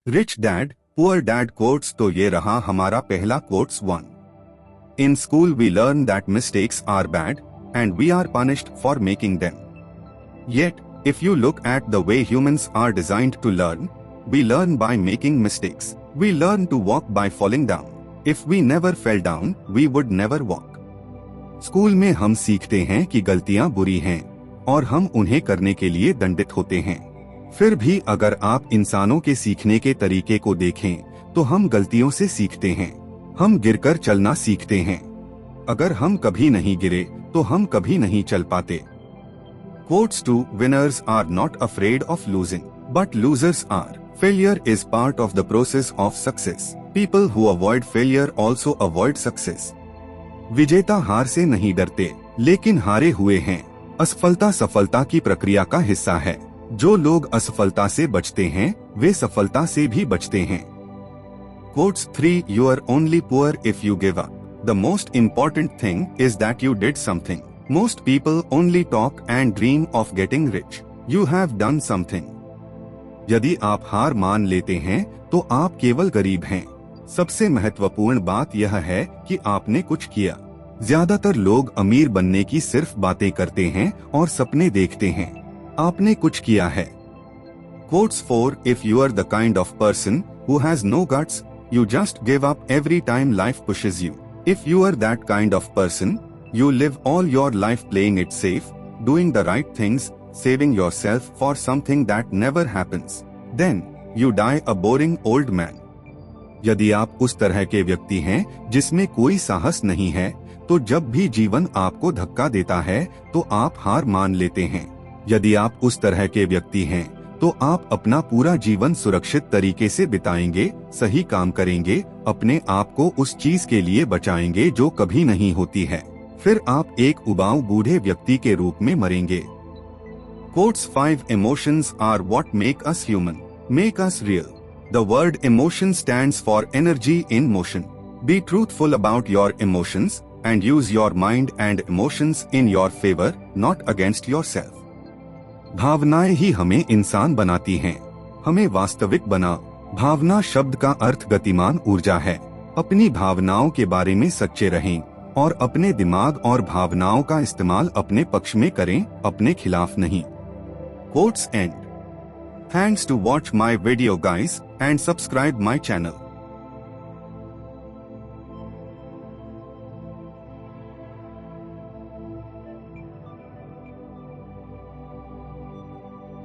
Rich dad poor dad quotes तो ये रहा हमारा पहला quotes 1। In school we learn that mistakes are bad and we are punished for making them. Yet if you look at the way humans are designed to learn, we learn by making mistakes. We learn to walk by falling down. If we never fell down we would never walk. School में हम सीखते हैं कि गलतियां बुरी हैं और हम उन्हें करने के लिए दंडित होते हैं। फिर भी अगर आप इंसानों के सीखने के तरीके को देखें तो हम गलतियों से सीखते हैं। हम गिरकर चलना सीखते हैं। अगर हम कभी नहीं गिरे तो हम कभी नहीं चल पाते। Quotes 2 Winners are not afraid of losing, but losers are. Failure is part of the process of success. People who avoid failure also avoid success. विजेता हार से नहीं डरते, लेकिन हारे हुए हैं। असफलता सफलता की प्रक्रिया का हिस्सा है। जो लोग असफलता से बचते हैं वे सफलता से भी बचते हैं। Quotes 3 You are only poor if you give up. The most important thing is that you did something. Most people only talk and dream of getting rich. You have done something. यदि आप हार मान लेते हैं तो आप केवल गरीब हैं। सबसे महत्वपूर्ण बात यह है कि आपने कुछ किया। ज्यादातर लोग अमीर बनने की सिर्फ बातें करते हैं और सपने देखते हैं। आपने कुछ किया है। Quotes 4 If you are the kind of person who has no guts, you just give up every time life pushes you. If you are that kind of person, you live all your life playing it safe, doing the right things, saving yourself for something that never happens. Then, you die a boring old man. यदि आप उस तरह के व्यक्ति हैं जिसमें कोई साहस नहीं है, तो जब भी जीवन आपको धक्का देता है तो आप हार मान लेते हैं। यदि आप उस तरह के व्यक्ति हैं तो आप अपना पूरा जीवन सुरक्षित तरीके से बिताएंगे, सही काम करेंगे, अपने आप को उस चीज के लिए बचाएंगे जो कभी नहीं होती है। फिर आप एक उबाऊ बूढ़े व्यक्ति के रूप में मरेंगे। Quotes 5 Emotions are what make us human, make us real. The word emotion stands for energy in motion. Be truthful about your emotions and use your mind and emotions in your favor, not against yourself. भावनाएं ही हमें इंसान बनाती हैं। हमें वास्तविक बना। भावना शब्द का अर्थ गतिमान ऊर्जा है। अपनी भावनाओं के बारे में सच्चे रहें और अपने दिमाग और भावनाओं का इस्तेमाल अपने पक्ष में करें, अपने खिलाफ नहीं। Quotes end. Thanks to watch my video guys and subscribe my channel.